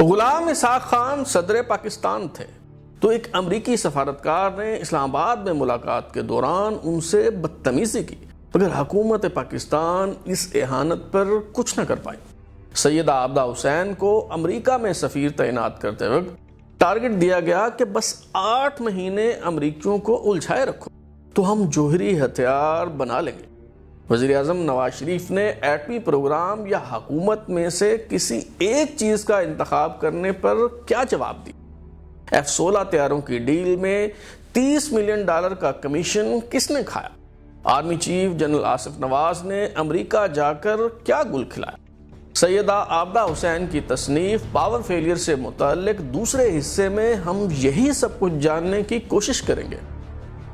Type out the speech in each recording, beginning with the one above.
غلام اسحاق خان صدر پاکستان تھے تو ایک امریکی سفارتکار نے اسلام آباد میں ملاقات کے دوران ان سے بدتمیزی کی، مگر حکومت پاکستان اس اہانت پر کچھ نہ کر پائی۔ سیدہ عابدہ حسین کو امریکہ میں سفیر تعینات کرتے وقت ٹارگٹ دیا گیا کہ بس 8 مہینے امریکیوں کو الجھائے رکھو تو ہم جوہری ہتھیار بنا لیں گے۔ وزیر اعظم نواز شریف نے ایٹمی پروگرام یا حکومت میں سے کسی ایک چیز کا انتخاب کرنے پر کیا جواب دی؟ F-16 طیاروں کی ڈیل میں $30 ملین کا کمیشن کس نے کھایا؟ آرمی چیف جنرل آصف نواز نے امریکہ جا کر کیا گل کھلایا؟ سیدہ عابدہ حسین کی تصنیف پاور فیلئر سے متعلق دوسرے حصے میں ہم یہی سب کچھ جاننے کی کوشش کریں گے۔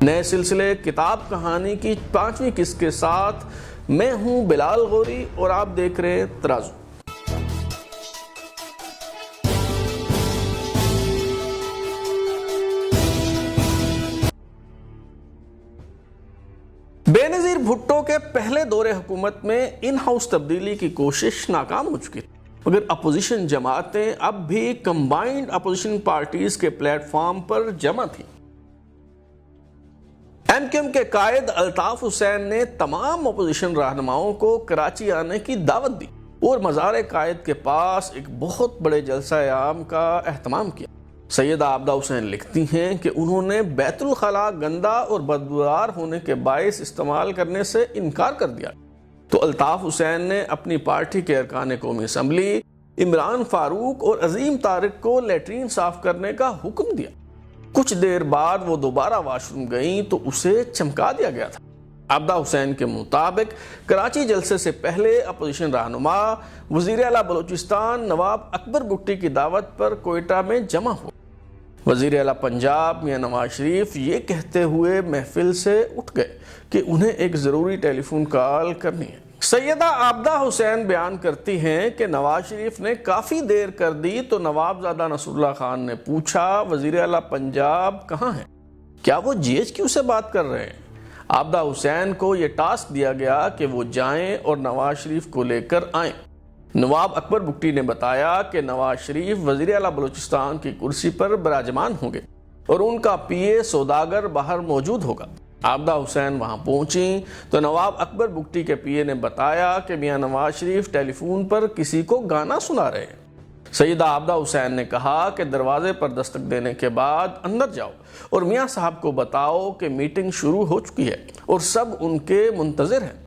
نئے سلسلے کتاب کہانی کی 5ویں قسط کے ساتھ میں ہوں بلال غوری اور آپ دیکھ رہے ترازو۔ بے نظیر بھٹو کے پہلے دور حکومت میں ان ہاؤس تبدیلی کی کوشش ناکام ہو چکی تھی، مگر اپوزیشن جماعتیں اب بھی کمبائنڈ اپوزیشن پارٹیز کے پلیٹ فارم پر جمع تھیں۔ MQM کے قائد الطاف حسین نے تمام اپوزیشن رہنماؤں کو کراچی آنے کی دعوت دی اور مزار قائد کے پاس ایک بہت بڑے جلسہ عام کا اہتمام کیا۔ سیدہ عابدہ حسین لکھتی ہیں کہ انہوں نے بیت الخلاء گندا اور بدبودار ہونے کے باعث استعمال کرنے سے انکار کر دیا، تو الطاف حسین نے اپنی پارٹی کے ارکان قومی اسمبلی عمران فاروق اور عظیم طارق کو لیٹرین صاف کرنے کا حکم دیا۔ کچھ دیر بعد وہ دوبارہ واش روم گئیں تو اسے چمکا دیا گیا تھا۔ عابدہ حسین کے مطابق کراچی جلسے سے پہلے اپوزیشن رہنما وزیر اعلیٰ بلوچستان نواب اکبر بگٹی کی دعوت پر کوئٹہ میں جمع ہوئے۔ وزیر اعلیٰ پنجاب میاں نواز شریف یہ کہتے ہوئے محفل سے اٹھ گئے کہ انہیں ایک ضروری ٹیلی فون کال کرنی ہے۔ سیدہ عابدہ حسین بیان کرتی ہیں کہ نواز شریف نے کافی دیر کر دی تو نوابزادہ نصر اللہ خان نے پوچھا وزیر اعلیٰ پنجاب کہاں ہیں؟ کیا وہ GHQ سے بات کر رہے ہیں؟ عابدہ حسین کو یہ ٹاسک دیا گیا کہ وہ جائیں اور نواز شریف کو لے کر آئیں۔ نواب اکبر بگٹی نے بتایا کہ نواز شریف وزیر اعلیٰ بلوچستان کی کرسی پر براجمان ہوں گے اور ان کا PA سوداگر باہر موجود ہوگا۔ عابدہ حسین وہاں پہنچیں تو نواب اکبر بگٹی کے PA نے بتایا کہ میاں نواز شریف ٹیلی فون پر کسی کو گانا سنا رہے ہیں۔ سیدہ عابدہ حسین نے کہا کہ دروازے پر دستک دینے کے بعد اندر جاؤ اور میاں صاحب کو بتاؤ کہ میٹنگ شروع ہو چکی ہے اور سب ان کے منتظر ہیں۔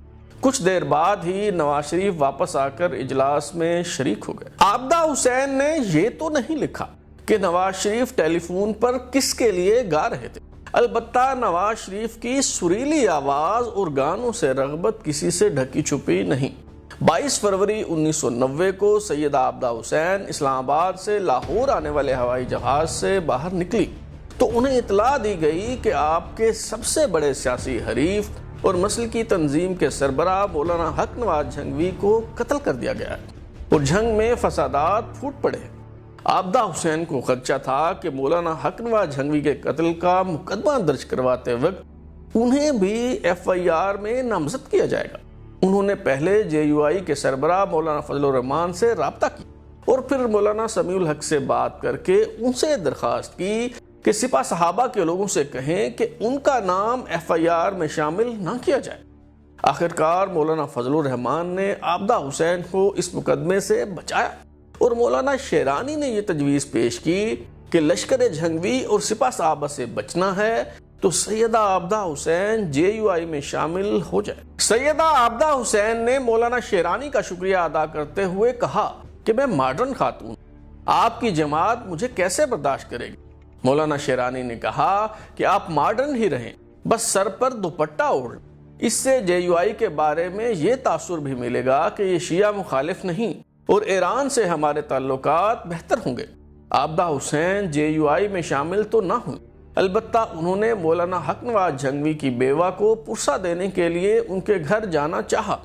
کچھ دیر بعد ہی نواز شریف واپس آ کر اجلاس میں شریک ہو گئے۔ عابدہ حسین نے یہ تو نہیں لکھا کہ نواز شریف ٹیلی فون پر کس کے لیے گا رہے تھے، البتہ نواز شریف کی سریلی آواز اور گانوں سے رغبت کسی سے ڈھکی چھپی نہیں۔ 22 فروری 1990 کو سیدہ عابدہ حسین اسلام آباد سے لاہور آنے والے ہوائی جہاز سے باہر نکلی تو انہیں اطلاع دی گئی کہ آپ کے سب سے بڑے سیاسی حریف اور مسلکی تنظیم کے سربراہ مولانا حق نواز جھنگوی کو قتل کر دیا گیا ہے اور جنگ میں فسادات پھوٹ پڑے۔ عابدہ حسین کو خدشہ تھا کہ مولانا حق نواز جھنگوی کے قتل کا مقدمہ درج کرواتے وقت انہیں بھی FIR میں نامزد کیا جائے گا۔ انہوں نے پہلے JUI کے سربراہ مولانا فضل الرحمان سے رابطہ کیا اور پھر مولانا سمیع الحق سے بات کر کے ان سے درخواست کی کہ سپاہ صحابہ کے لوگوں سے کہیں کہ ان کا نام FIR میں شامل نہ کیا جائے۔ آخرکار مولانا فضل الرحمان نے عابدہ حسین کو اس مقدمے سے بچایا اور مولانا شیرانی نے یہ تجویز پیش کی کہ لشکر جھنگوی اور سپاہ صحابہ سے بچنا ہے تو سیدہ عابدہ حسین JUI میں شامل ہو جائے۔ سیدہ عابدہ حسین نے مولانا شیرانی کا شکریہ ادا کرتے ہوئے کہا کہ میں ماڈرن خاتون، آپ کی جماعت مجھے کیسے برداشت کرے گی؟ مولانا شیرانی نے کہا کہ آپ ماڈرن ہی رہیں، بس سر پر دوپٹہ اوڑھ، اس سے JUI کے بارے میں یہ تاثر بھی ملے گا کہ یہ شیعہ مخالف نہیں اور ایران سے ہمارے تعلقات بہتر ہوں گے۔ عابدہ حسین JUI میں شامل تو نہ ہوئی، البتہ انہوں نے مولانا حق نواز جھنگوی کی بیوہ کو پرسہ دینے کے لیے ان کے گھر جانا چاہا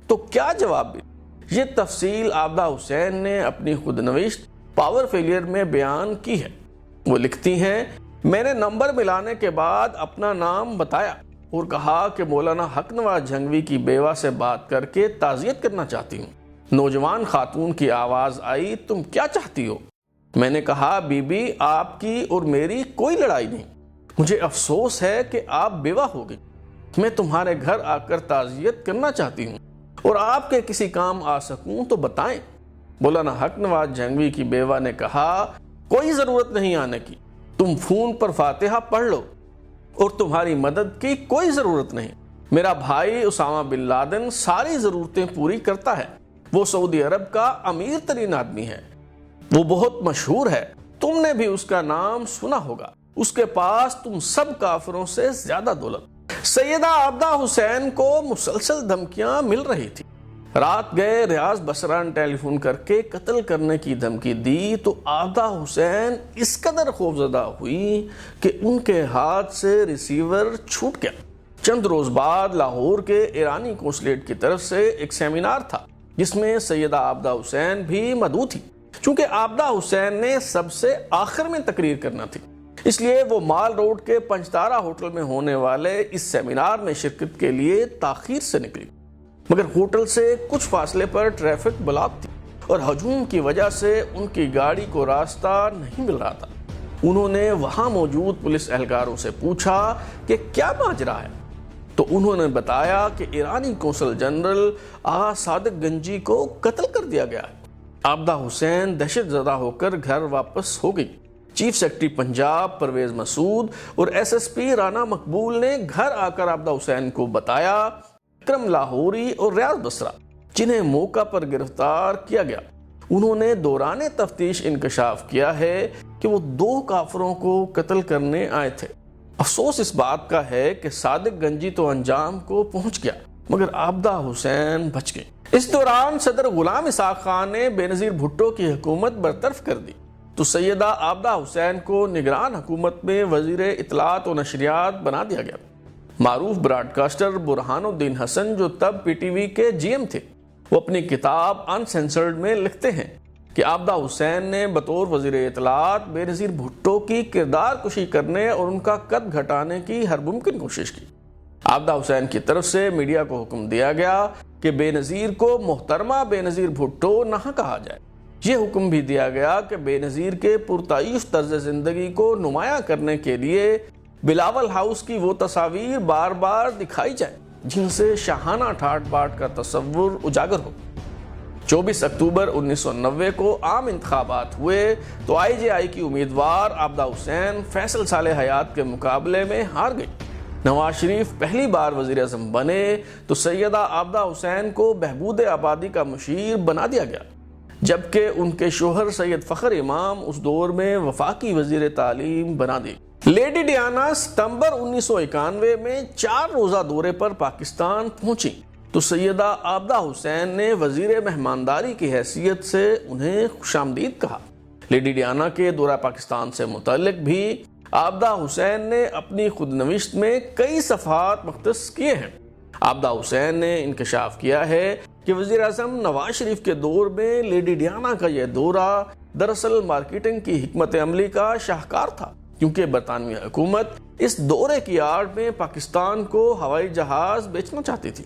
تو کیا جواب ملا؟ یہ تفصیل عابدہ حسین نے اپنی خود نوشت پاور فیلئر میں بیان کی ہے۔ وہ لکھتی ہیں، میں نے نمبر ملانے کے بعد اپنا نام بتایا اور کہا کہ مولانا حق نواز جھنگوی کی بیوہ سے بات کر کے تعزیت کرنا چاہتی ہوں۔ نوجوان خاتون کی آواز آئی، تم کیا چاہتی ہو؟ میں نے کہا بی بی آپ کی اور میری کوئی لڑائی نہیں، مجھے افسوس ہے کہ آپ بیوہ ہو گئی، میں تمہارے گھر آ کر تعزیت کرنا چاہتی ہوں اور آپ کے کسی کام آ سکوں تو بتائیں۔ مولانا حق نواز جھنگوی کی بیوہ نے کہا کوئی ضرورت نہیں آنے کی، تم فون پر فاتحہ پڑھ لو اور تمہاری مدد کی کوئی ضرورت نہیں، میرا بھائی اسامہ بن لادن ساری ضرورتیں پوری کرتا ہے، وہ سعودی عرب کا امیر ترین آدمی ہے، وہ بہت مشہور ہے، تم نے بھی اس کا نام سنا ہوگا، اس کے پاس تم سب کافروں سے زیادہ دولت۔ سیدہ عابدہ حسین کو مسلسل دھمکیاں مل رہی تھی۔ رات گئے ریاض بسرا نے ٹیلی فون کر کے قتل کرنے کی دھمکی دی تو عابدہ حسین اس قدر خوفزدہ ہوئی کہ ان کے ہاتھ سے ریسیور چھوٹ گیا۔ چند روز بعد لاہور کے ایرانی قونصلیٹ کی طرف سے ایک سیمینار تھا جس میں سیدہ عابدہ حسین بھی مدعو تھی۔ چونکہ عابدہ حسین نے سب سے آخر میں تقریر کرنا تھی، اس لیے وہ مال روڈ کے پنجتارہ ہوٹل میں ہونے والے اس سیمینار میں شرکت کے لیے تاخیر سے نکلی، مگر ہوٹل سے کچھ فاصلے پر ٹریفک بلاک تھی اور ہجوم کی وجہ سے ان کی گاڑی کو راستہ نہیں مل رہا تھا۔ انہوں نے وہاں موجود پولیس اہلکاروں سے پوچھا کہ کیا ماجرا ہے، تو انہوں نے بتایا کہ ایرانی قونصل جنرل آغا صادق گنجی کو قتل کر دیا گیا ہے۔ عابدہ حسین دہشت زدہ ہو کر گھر واپس ہو گئی۔ چیف سیکرٹری پنجاب پرویز مسعود اور ایس ایس پی رانا مقبول نے گھر آ کر عابدہ حسین کو بتایا اکرم لاہوری اور ریاض بسرا جنہیں موقع پر گرفتار کیا گیا، انہوں نے دوران تفتیش انکشاف کیا ہے کہ وہ 2 کافروں کو قتل کرنے آئے تھے۔ افسوس اس بات کا ہے کہ صادق گنجی تو انجام کو پہنچ گیا مگر عابدہ حسین بچ گئے۔ اس دوران صدر غلام اسحاق خان نے بے نظیر بھٹو کی حکومت برطرف کر دی تو سیدہ عابدہ حسین کو نگران حکومت میں وزیر اطلاعات و نشریات بنا دیا گیا۔ معروف براڈ کاسٹر برہان الدین حسن جو تب پی ٹی وی کے جی ایم تھے، وہ اپنی کتاب انسینسرڈ میں لکھتے ہیں کہ عابدہ حسین نے بطور وزیر اطلاعات بے نظیر بھٹو کی کردار کشی کرنے اور ان کا قد گھٹانے کی ہر ممکن کوشش کی۔ عابدہ حسین کی طرف سے میڈیا کو حکم دیا گیا کہ بے نظیر کو محترمہ بے نظیر بھٹو نہ کہا جائے۔ یہ حکم بھی دیا گیا کہ بے نظیر کے پرتعیش طرز زندگی کو نمایاں کرنے کے لیے بلاول ہاؤس کی وہ تصاویر بار بار دکھائی جائیں جن سے شاہانہ ٹھاٹ باٹ کا تصور اجاگر ہو۔ 24 اکتوبر 1990 کو عام انتخابات ہوئے تو آئی جے آئی کی امیدوار عابدہ حسین فیصل صالح حیات کے مقابلے میں ہار گئی۔ نواز شریف پہلی بار وزیر اعظم بنے تو سیدہ عابدہ حسین کو بہبود آبادی کا مشیر بنا دیا گیا، جبکہ ان کے شوہر سید فخر امام اس دور میں وفاقی وزیر تعلیم بنا دی۔ لیڈی ڈیانا ستمبر 1991 میں 4 روزہ دورے پر پاکستان پہنچی تو سیدہ عابدہ حسین نے وزیر مہمانداری کی حیثیت سے انہیں خوش آمدید کہا۔ لیڈی ڈیانا کے دورہ پاکستان سے متعلق بھی عابدہ حسین نے اپنی خود نوشت میں کئی صفحات مختص کیے ہیں۔ عابدہ حسین نے انکشاف کیا ہے کہ وزیر اعظم نواز شریف کے دور میں لیڈی ڈیانا کا یہ دورہ دراصل مارکیٹنگ کی حکمت عملی کا شاہکار تھا، کیونکہ برطانوی حکومت اس دورے کی آڑ میں پاکستان کو ہوائی جہاز بیچنا چاہتی تھی۔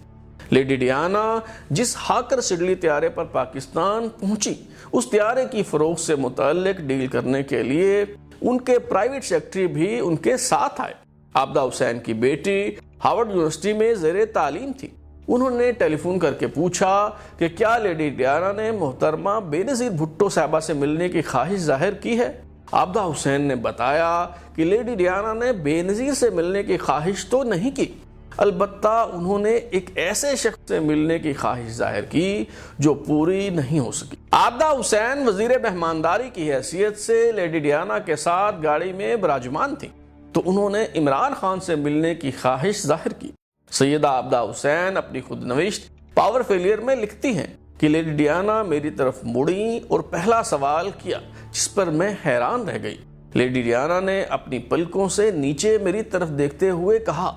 لیڈی ڈیانا جس ہاکر سڈلی طیارے پر پاکستان پہنچی، اس طیارے کی فروخت سے متعلق ڈیل کرنے کے لیے ان کے پرائیویٹ سیکرٹری بھی ان کے ساتھ آئے۔ عابدہ حسین کی بیٹی ہارورڈ یونیورسٹی میں زیر تعلیم تھی۔ انہوں نے ٹیلی فون کر کے پوچھا کہ کیا لیڈی ڈیانا نے محترمہ بے نظیر بھٹو صاحبہ سے ملنے کی خواہش ظاہر کی ہے؟ عابدہ حسین نے بتایا کہ لیڈی ڈیانا نے بے نظیر سے ملنے کی خواہش تو نہیں کی، البتہ انہوں نے ایک ایسے شخص سے ملنے کی خواہش ظاہر کی جو پوری نہیں ہو سکی۔ عابدہ حسین وزیر مہمانداری کی حیثیت سے لیڈی ڈیانا کے ساتھ گاڑی میں براجمان تھی تو انہوں نے عمران خان سے ملنے کی خواہش ظاہر کی۔ سیدہ عابدہ حسین اپنی خود نوشت پاور فیلئر میں لکھتی ہیں کہ لیڈی ڈیانا میری طرف مڑی اور پہلا سوال کیا جس پر میں حیران رہ گئی۔ لیڈی ڈیانا نے اپنی پلکوں سے نیچے میری طرف دیکھتے ہوئے کہا،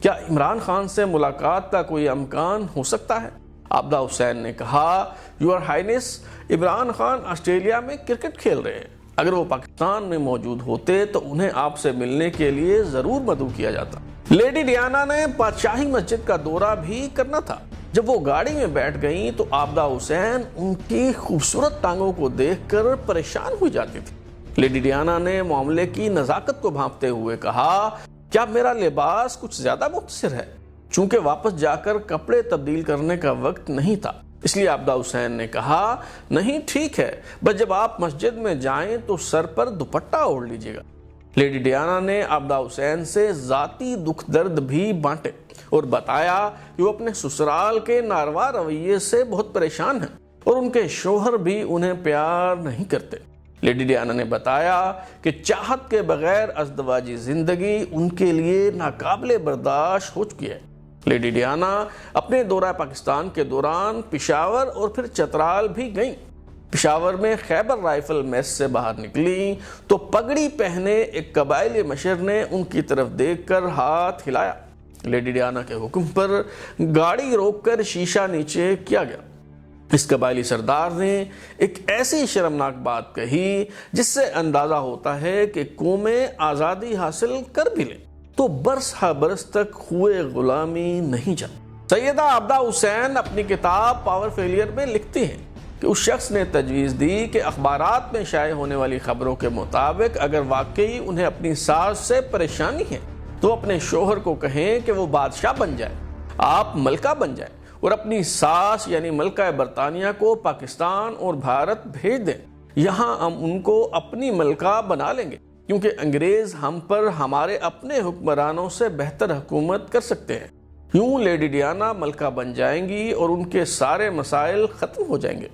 کیا عمران خان سے ملاقات کا کوئی امکان ہو سکتا ہے؟ عابدہ حسین نے کہا، your Hines, Imran Khan Australia میں کرکٹ کھیل رہے ہیں، اگر وہ پاکستان میں موجود ہوتے تو انہیں آپ سے ملنے کے لیے ضرور مدعو کیا جاتا۔ لیڈی ڈیانا نے بادشاہی مسجد کا دورہ بھی کرنا تھا جب وہ گاڑی میں بیٹھ گئیں تو عابدہ حسین ان کی خوبصورت ٹانگوں کو دیکھ کر پریشان ہو جاتی تھی۔ لیڈی ڈیانا نے معاملے کی نزاکت کو بھانپتے ہوئے کہا، کیا میرا لباس کچھ زیادہ مختصر ہے؟ چونکہ واپس جا کر کپڑے تبدیل کرنے کا وقت نہیں تھا، اس لیے عابدہ حسین نے کہا، نہیں ٹھیک ہے، بس جب آپ مسجد میں جائیں تو سر پر دوپٹہ اوڑھ لیجیے گا۔ لیڈی ڈیانا نے عابدہ حسین سے ذاتی دکھ درد بھی بانٹے اور بتایا کہ وہ اپنے سسرال کے ناروا رویے سے بہت پریشان ہیں اور ان کے شوہر بھی انہیں پیار نہیں کرتے۔ لیڈی ڈیانا نے بتایا کہ چاہت کے بغیر ازدواجی زندگی ان کے لیے ناقابل برداشت ہو چکی ہے۔ لیڈی ڈیانا اپنے دورہ پاکستان کے دوران پشاور اور پھر چترال بھی گئیں۔ پشاور میں خیبر رائفل میس سے باہر نکلی تو پگڑی پہنے ایک قبائلی مشر نے ان کی طرف دیکھ کر ہاتھ ہلایا۔ لیڈی ڈیانا کے حکم پر گاڑی روک کر شیشہ نیچے کیا گیا۔ اس قبائلی سردار نے ایک ایسی شرمناک بات کہی جس سے اندازہ ہوتا ہے کہ قومیں آزادی حاصل کر بھی لیں تو برس ہا برس تک ہوئے غلامی نہیں جاتی۔ سیدہ عابدہ حسین اپنی کتاب پاور فیلئر میں لکھتی ہیں کہ اس شخص نے تجویز دی کہ اخبارات میں شائع ہونے والی خبروں کے مطابق اگر واقعی انہیں اپنی ساس سے پریشانی ہے تو اپنے شوہر کو کہیں کہ وہ بادشاہ بن جائے، آپ ملکہ بن جائے اور اپنی ساس یعنی ملکہ برطانیہ کو پاکستان اور بھارت بھیج دیں۔ یہاں ہم ان کو اپنی ملکہ بنا لیں گے کیونکہ انگریز ہم پر ہمارے اپنے حکمرانوں سے بہتر حکومت کر سکتے ہیں۔ یوں لیڈی ڈیانا ملکہ بن جائیں گی اور ان کے سارے مسائل ختم ہو جائیں گے۔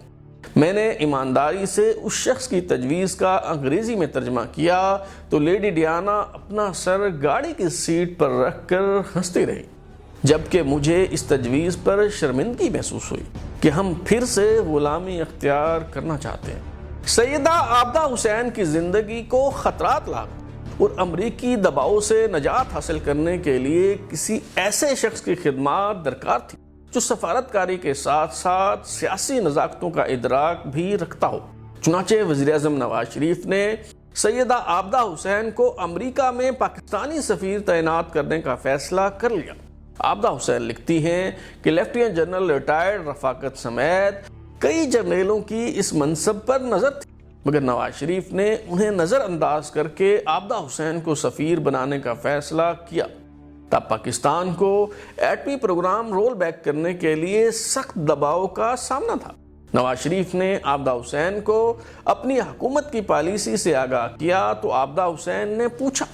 میں نے ایمانداری سے اس شخص کی تجویز کا انگریزی میں ترجمہ کیا تو لیڈی ڈیانا اپنا سر گاڑی کی سیٹ پر رکھ کر ہنستی رہی، جبکہ مجھے اس تجویز پر شرمندگی محسوس ہوئی کہ ہم پھر سے غلامی اختیار کرنا چاہتے ہیں۔ سیدہ عابدہ حسین کی زندگی کو خطرات لاحق اور امریکی دباؤ سے نجات حاصل کرنے کے لیے کسی ایسے شخص کی خدمات درکار تھی جو سفارتکاری کے ساتھ ساتھ سیاسی نزاکتوں کا ادراک بھی رکھتا ہو۔ چنانچہ وزیر اعظم نواز شریف نے سیدہ عابدہ حسین کو امریکہ میں پاکستانی سفیر تعینات کرنے کا فیصلہ کر لیا۔ عابدہ حسین لکھتی ہیں کہ لیفٹیننٹ جنرل ریٹائرڈ رفاقت سمیت کئی جرنیلوں کی اس منصب پر نظر تھی، مگر نواز شریف نے انہیں نظر انداز کر کے عابدہ حسین کو سفیر بنانے کا فیصلہ کیا۔ تب پاکستان کو ایٹمی پروگرام رول بیک کرنے کے لیے سخت دباؤ کا سامنا تھا۔ نواز شریف نے عابدہ حسین کو اپنی حکومت کی پالیسی سے آگاہ کیا تو عابدہ حسین نے پوچھا،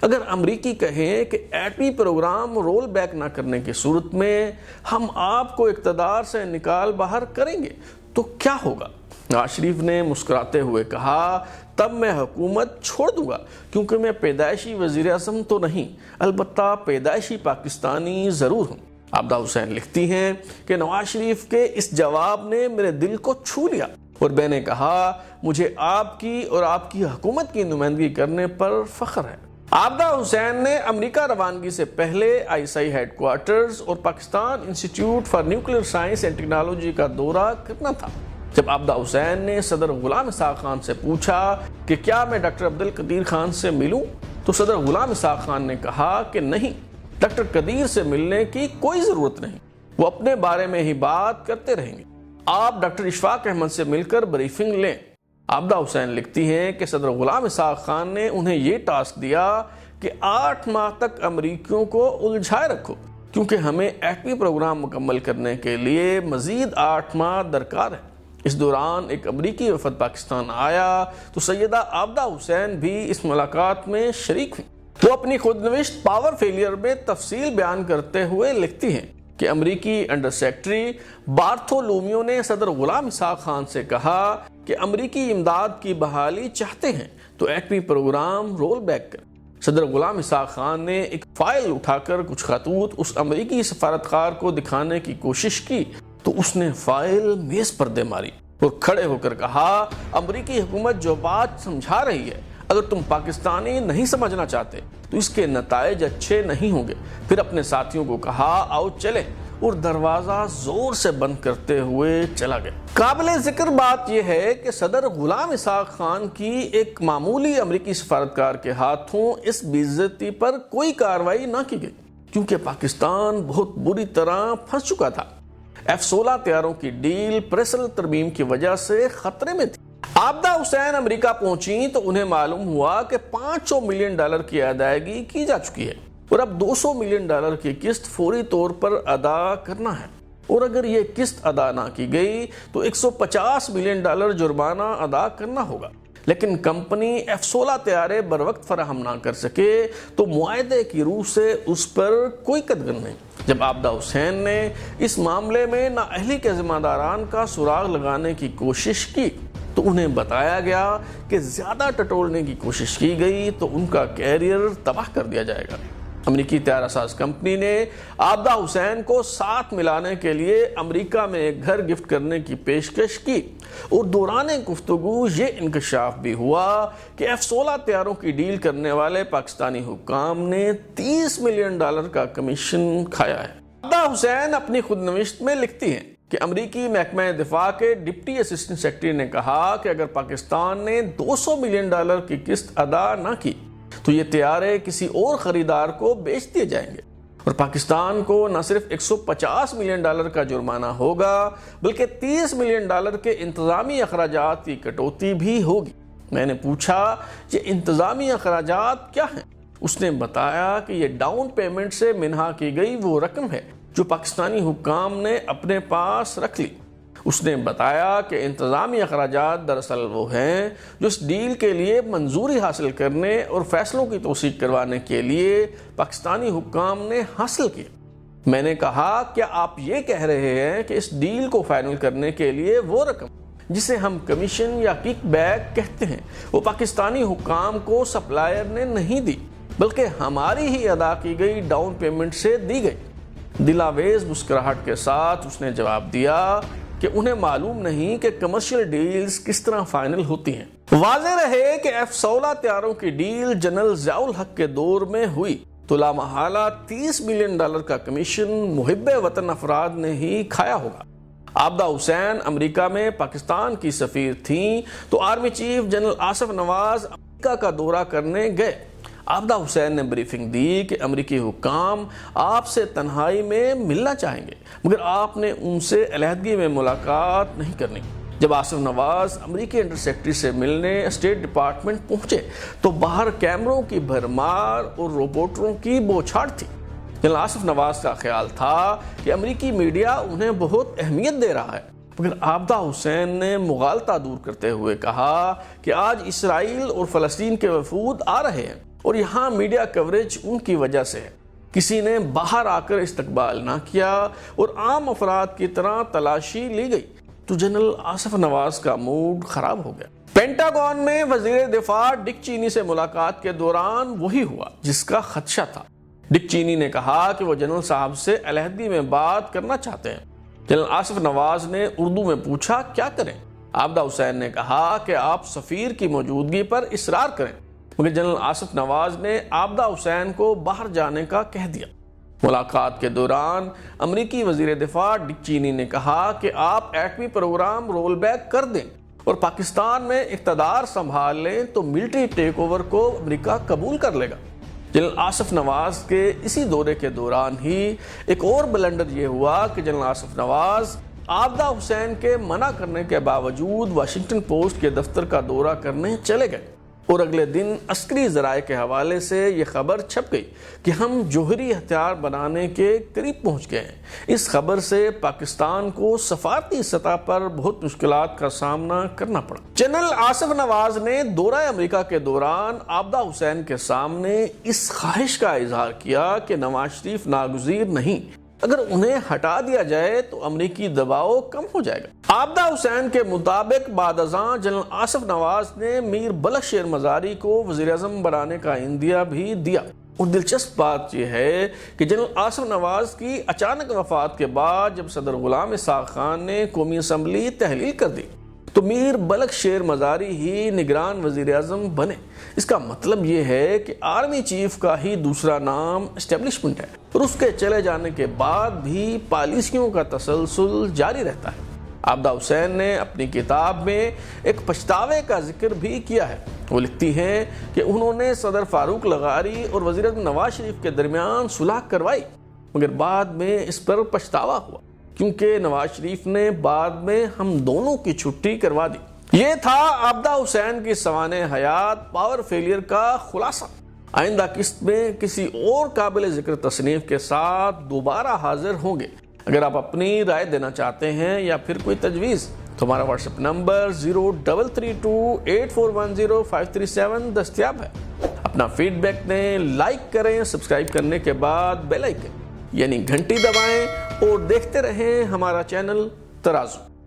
اگر امریکی کہیں کہ ایٹمی پروگرام رول بیک نہ کرنے کی صورت میں ہم آپ کو اقتدار سے نکال باہر کریں گے تو کیا ہوگا؟ نواز شریف نے مسکراتے ہوئے کہا، تب میں حکومت چھوڑ دوں گا کیونکہ میں پیدائشی وزیر اعظم تو نہیں، البتہ پیدائشی پاکستانی ضرور ہوں۔ عابدہ حسین لکھتی ہیں کہ نواز شریف کے اس جواب نے میرے دل کو چھو لیا اور میں نے کہا، مجھے آپ کی اور آپ کی حکومت کی نمائندگی کرنے پر فخر ہے۔ عابدہ حسین نے امریکہ روانگی سے پہلے ISI ہیڈ کوارٹرز اور Pakistan institute for nuclear science and technology کا دورہ کرنا تھا۔ جب عابدہ حسین نے صدر غلام اسحاق خان سے پوچھا کہ کیا میں ڈاکٹر عبدالقدیر خان سے ملوں تو صدر غلام اسحاق خان نے کہا کہ نہیں، ڈاکٹر قدیر سے ملنے کی کوئی ضرورت نہیں، وہ اپنے بارے میں ہی بات کرتے رہیں گے، آپ ڈاکٹر اشفاق احمد سے مل کر بریفنگ لیں۔ عابدہ حسین لکھتی ہیں کہ صدر غلام اسحاق خان نے انہیں یہ ٹاسک دیا کہ 8 ماہ تک امریکیوں کو الجھائے رکھو کیونکہ ہمیں ایٹمی پروگرام مکمل کرنے کے لیے مزید 8 ماہ درکار ہے۔ اس دوران ایک امریکی وفد پاکستان آیا تو سیدہ عابدہ حسین بھی اس ملاقات میں شریک ہوئی۔ وہ اپنی خود نوشت پاور فیلئر میں تفصیل بیان کرتے ہوئے لکھتی ہیں کہ امریکی انڈر سیکرٹری بارتھولومیو نے صدر غلام اسحاق خان سے کہا کہ امریکی امداد کی بحالی چاہتے ہیں تو ایٹمی پروگرام رول بیک کریں۔ صدر غلام اسحاق خان نے ایک فائل اٹھا کر کچھ خطوط اس امریکی سفارتکار کو دکھانے کی کوشش کی تو اس نے فائل میز پر دے ماری اور کھڑے ہو کر کہا، امریکی حکومت جو بات سمجھا رہی ہے اگر تم پاکستانی نہیں سمجھنا چاہتے تو اس کے نتائج اچھے نہیں ہوں گے۔ پھر اپنے ساتھیوں کو کہا، آؤ چلے، اور دروازہ زور سے بند کرتے ہوئے چلا گیا۔ قابل ذکر بات یہ ہے کہ صدر غلام اسحاق خان کی ایک معمولی امریکی سفارتکار کے ہاتھوں اس بے عزتی پر کوئی کارروائی نہ کی گئی کیونکہ پاکستان بہت بری طرح پھنس چکا تھا۔ F-16 طیاروں کی ڈیل پریسل ترمیم کی وجہ سے خطرے میں تھی۔ عابدہ حسین امریکہ پہنچیں تو انہیں معلوم ہوا کہ $500 ملین کی ادائیگی کی جا چکی ہے اور اب $200 ملین کی قسط فوری طور پر ادا کرنا ہے، اور اگر یہ قسط ادا نہ کی گئی تو $150 ملین جرمانہ ادا کرنا ہوگا۔ لیکن کمپنی F-16 طیارے بر وقت فراہم نہ کر سکے تو معاہدے کی روح سے اس پر کوئی قدغن نہیں۔ جب عابدہ حسین نے اس معاملے میں نااہلی کے ذمہ داران کا سراغ لگانے کی کوشش کی تو انہیں بتایا گیا کہ زیادہ ٹٹولنے کی کوشش کی گئی تو ان کا کیریئر تباہ کر دیا جائے گا۔ امریکی طیارہ ساز کمپنی نے عابدہ حسین کو ساتھ ملانے کے لیے امریکہ میں ایک گھر گفٹ کرنے کی پیشکش کی، اور دوران گفتگو یہ انکشاف بھی ہوا کہ F-16 طیاروں کی ڈیل کرنے والے پاکستانی حکام نے $30 ملین کا کمیشن کھایا ہے۔ عابدہ حسین اپنی خود نوشت میں لکھتی ہیں کہ امریکی محکمہ دفاع کے ڈپٹی اسسٹنٹ سیکرٹری نے کہا کہ اگر پاکستان نے $200 ملین کی قسط ادا نہ کی تو یہ طیارے کسی اور خریدار کو بیچ دیے جائیں گے، اور پاکستان کو نہ صرف $150 ملین کا جرمانہ ہوگا بلکہ $30 ملین کے انتظامی اخراجات کی کٹوتی بھی ہوگی۔ میں نے پوچھا یہ انتظامی اخراجات کیا ہیں؟ اس نے بتایا کہ یہ ڈاؤن پیمنٹ سے منہا کی گئی وہ رقم ہے جو پاکستانی حکام نے اپنے پاس رکھ لی۔ اس نے بتایا کہ انتظامی اخراجات دراصل وہ ہیں جو اس ڈیل کے لیے منظوری حاصل کرنے اور فیصلوں کی توثیق کروانے کے لیے پاکستانی حکام نے حاصل کیے۔ میں نے کہا کیا آپ یہ کہہ رہے ہیں کہ اس ڈیل کو فائنل کرنے کے لیے وہ رقم جسے ہم کمیشن یا کک بیک کہتے ہیں وہ پاکستانی حکام کو سپلائر نے نہیں دی بلکہ ہماری ہی ادا کی گئی ڈاؤن پیمنٹ سے دی گئی؟ دلاویز مسکراہٹ کے ساتھ اس نے جواب دیا کہ انہیں معلوم نہیں کہ کمرشل ڈیلز کس طرح فائنل ہوتی ہیں۔ واضح رہے کہ F-16 طیاروں کی ڈیل جنرل ضیاء الحق کے دور میں ہوئی تو لامحالہ $30 ملین کا کمیشن محب وطن افراد نے ہی کھایا ہوگا۔ عابدہ حسین امریکہ میں پاکستان کی سفیر تھیں تو آرمی چیف جنرل آصف نواز امریکہ کا دورہ کرنے گئے۔ عابدہ حسین نے بریفنگ دی کہ امریکی حکام آپ سے تنہائی میں ملنا چاہیں گے مگر آپ نے ان سے علیحدگی میں ملاقات نہیں کرنی۔ جب آصف نواز امریکی انڈر سیکرٹری سے ملنے اسٹیٹ ڈپارٹمنٹ پہنچے تو باہر کیمروں کی بھرمار اور رپورٹروں کی بوچھاڑ تھی۔ جنرل آصف نواز کا خیال تھا کہ امریکی میڈیا انہیں بہت اہمیت دے رہا ہے، مگر عابدہ حسین نے مغالطہ دور کرتے ہوئے کہا کہ آج اسرائیل اور فلسطین کے وفود آ رہے ہیں اور یہاں میڈیا کوریج ان کی وجہ سے ہے۔ کسی نے باہر آ کر استقبال نہ کیا اور عام افراد کی طرح تلاشی لی گئی تو جنرل آصف نواز کا موڈ خراب ہو گیا۔ پینٹاگون میں وزیر دفاع ڈک چینی سے ملاقات کے دوران وہی ہوا جس کا خدشہ تھا۔ ڈک چینی نے کہا کہ وہ جنرل صاحب سے علیحدگی میں بات کرنا چاہتے ہیں۔ جنرل آصف نواز نے اردو میں پوچھا کیا کریں؟ عابدہ حسین نے کہا کہ آپ سفیر کی موجودگی پر اصرار کریں، مگر جنرل آصف نواز نے عابدہ حسین کو باہر جانے کا کہہ دیا۔ ملاقات کے دوران امریکی وزیر دفاع ڈک چینی نے کہا کہ آپ ایٹمی پروگرام رول بیک کر دیں اور پاکستان میں اقتدار سنبھال لیں تو ملٹری ٹیک اوور کو امریکہ قبول کر لے گا۔ جنرل آصف نواز کے اسی دورے کے دوران ہی ایک اور بلنڈر یہ ہوا کہ جنرل آصف نواز عابدہ حسین کے منع کرنے کے باوجود واشنگٹن پوسٹ کے دفتر کا دورہ کرنے چلے گئے، اور اگلے دن عسکری ذرائع کے حوالے سے یہ خبر چھپ گئی کہ ہم جوہری ہتھیار بنانے کے قریب پہنچ گئے ہیں۔ اس خبر سے پاکستان کو سفارتی سطح پر بہت مشکلات کا سامنا کرنا پڑا۔ جنرل آصف نواز نے دورہ امریکہ کے دوران عابدہ حسین کے سامنے اس خواہش کا اظہار کیا کہ نواز شریف ناگزیر نہیں، اگر انہیں ہٹا دیا جائے تو امریکی دباؤ کم ہو جائے گا۔ عابدہ حسین کے مطابق بعد ازاں جنرل آصف نواز نے میر بلخ شیر مزاری کو وزیر اعظم بنانے کا عندیہ بھی دیا، اور دلچسپ بات یہ ہے کہ جنرل آصف نواز کی اچانک وفات کے بعد جب صدر غلام اسحاق خان نے قومی اسمبلی تحلیل کر دی تو میر بلخ شیر مزاری ہی نگران وزیر اعظم بنے۔ اس کا مطلب یہ ہے کہ آرمی چیف کا ہی دوسرا نام اسٹیبلشمنٹ ہے، اور اس کے چلے جانے کے بعد بھی پالیسیوں کا تسلسل جاری رہتا ہے۔ عابدہ حسین نے اپنی کتاب میں ایک پچھتاوے کا ذکر بھی کیا ہے۔ وہ لکھتی ہیں کہ انہوں نے صدر فاروق لغاری اور وزیر اعظم نواز شریف کے درمیان صلح کروائی، مگر بعد میں اس پر پچھتاوا ہوا۔ کیونکہ نواز شریف نے بعد میں ہم دونوں کی چھٹی کروا دی۔ یہ تھا عابدہ حسین کی سوانح حیات پاور فیلئر کا خلاصہ۔ آئندہ قسط میں کسی اور قابل ذکر تصنیف کے ساتھ دوبارہ حاضر ہوں گے۔ اگر آپ اپنی رائے دینا چاہتے ہیں یا پھر کوئی تجویز تو ہمارا واٹس ایپ نمبر 033284105537 دستیاب ہے۔ اپنا فیڈ بیک دیں، لائک کریں، سبسکرائب کرنے کے بعد بیل آئکن یعنی گھنٹی دبائیں اور دیکھتے رہیں ہمارا چینل ترازو۔